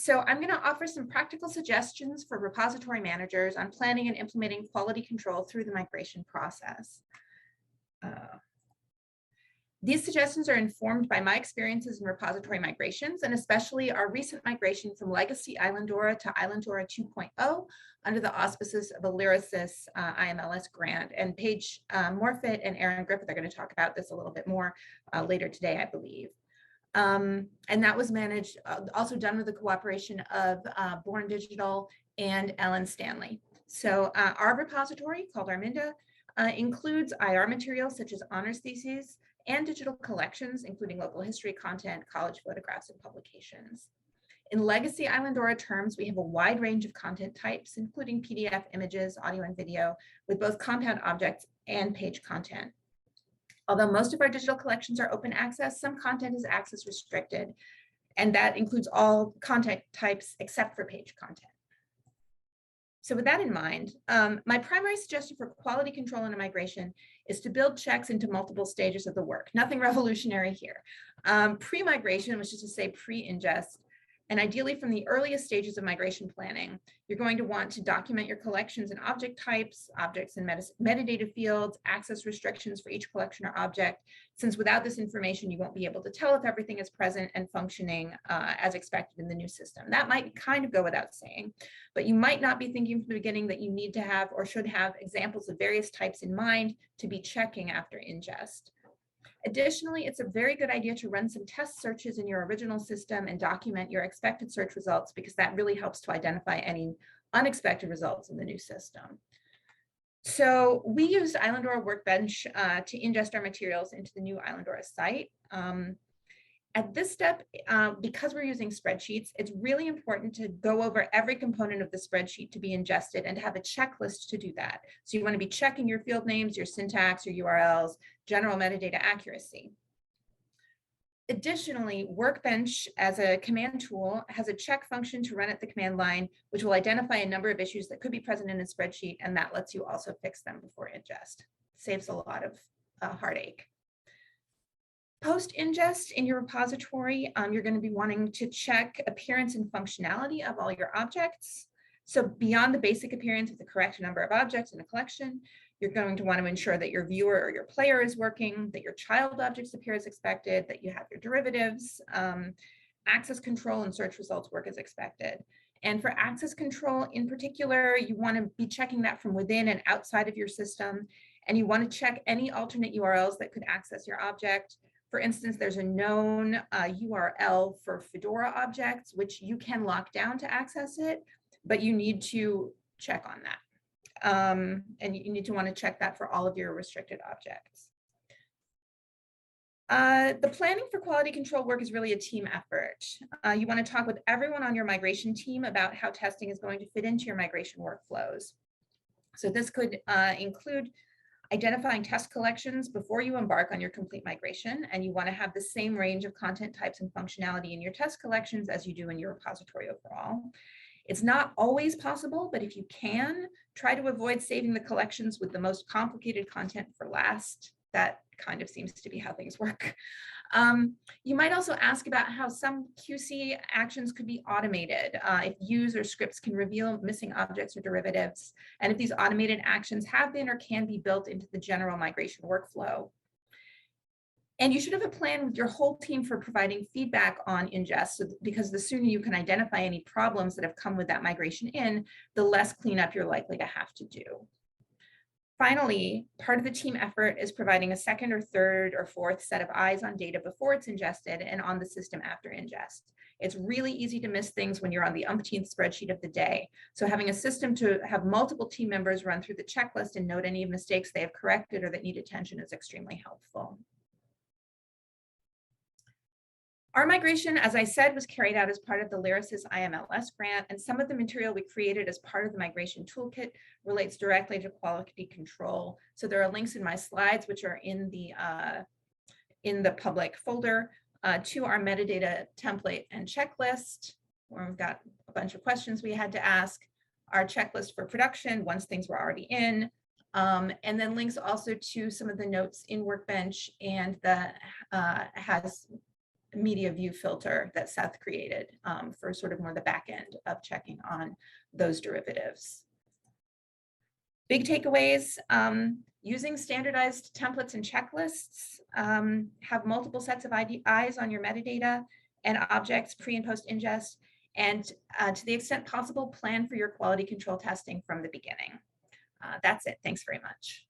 So I'm going to offer some practical suggestions for repository managers on planning and implementing quality control through the migration process. These suggestions are informed by my experiences in repository migrations, and especially our recent migration from legacy Islandora to Islandora 2.0 under the auspices of a Lyrasis IMLS grant. And Paige Morfitt and Aaron Griffith are going to talk about this a little bit more later today, I believe. And that was managed, also done with the cooperation of Born Digital and Ellen Stanley. So our repository, called Arminda, includes IR materials such as honors theses and digital collections, including local history content, college photographs, and publications. In legacy Islandora terms, we have a wide range of content types, including PDF, images, audio, and video, with both compound objects and page content. Although most of our digital collections are open access, some content is access restricted, and that includes all content types except for page content. So with that in mind, my primary suggestion for quality control in a migration is to build checks into multiple stages of the work. Nothing revolutionary here. Pre-migration, which is to say pre-ingest, and ideally from the earliest stages of migration planning, you're going to want to document your collections and object types, objects and metadata fields, access restrictions for each collection or object, since without this information, you won't be able to tell if everything is present and functioning as expected in the new system. That might kind of go without saying, but you might not be thinking from the beginning that you need to have or should have examples of various types in mind to be checking after ingest. Additionally, it's a very good idea to run some test searches in your original system and document your expected search results, because that really helps to identify any unexpected results in the new system. So we used Islandora Workbench to ingest our materials into the new Islandora site. At this step, because we're using spreadsheets, it's really important to go over every component of the spreadsheet to be ingested and to have a checklist to do that. So you want to be checking your field names, your syntax, your URLs, general metadata accuracy. Additionally, Workbench as a command tool has a check function to run at the command line, which will identify a number of issues that could be present in a spreadsheet, and that lets you also fix them before ingest. Saves a lot of heartache. Post-ingest in your repository, you're going to be wanting to check appearance and functionality of all your objects. So beyond the basic appearance of the correct number of objects in a collection, you're going to want to ensure that your viewer or your player is working, that your child objects appear as expected, that you have your derivatives, access control and search results work as expected. And for access control in particular, you want to be checking that from within and outside of your system. And you want to check any alternate URLs that could access your object. For instance, there's a known URL for Fedora objects, which you can lock down to access it, but you need to check on that. And you need to want to check that for all of your restricted objects. The planning for quality control work is really a team effort. You want to talk with everyone on your migration team about how testing is going to fit into your migration workflows. So this could include identifying test collections before you embark on your complete migration, and you want to have the same range of content types and functionality in your test collections as you do in your repository overall. It's not always possible, but if you can, try to avoid saving the collections with the most complicated content for last. That kind of seems to be how things work. You might also ask about how some QC actions could be automated, if views or scripts can reveal missing objects or derivatives, and if these automated actions have been or can be built into the general migration workflow. And you should have a plan with your whole team for providing feedback on ingest, because the sooner you can identify any problems that have come with that migration in, the less cleanup you're likely to have to do. Finally, part of the team effort is providing a second or third or fourth set of eyes on data before it's ingested and on the system after ingest. It's really easy to miss things when you're on the umpteenth spreadsheet of the day. So having a system to have multiple team members run through the checklist and note any mistakes they have corrected or that need attention is extremely helpful. Our migration, as I said, was carried out as part of the Lyrasis IMLS grant, and some of the material we created as part of the migration toolkit relates directly to quality control. So there are links in my slides, which are in the public folder, to our metadata template and checklist, where we've got a bunch of questions we had to ask, our checklist for production once things were already in, and then links also to some of the notes in Workbench and the has media view filter that Seth created for sort of more the back end of checking on those derivatives. Big takeaways, using standardized templates and checklists, have multiple sets of eyes on your metadata and objects pre and post ingest, and to the extent possible, plan for your quality control testing from the beginning. That's it. Thanks very much.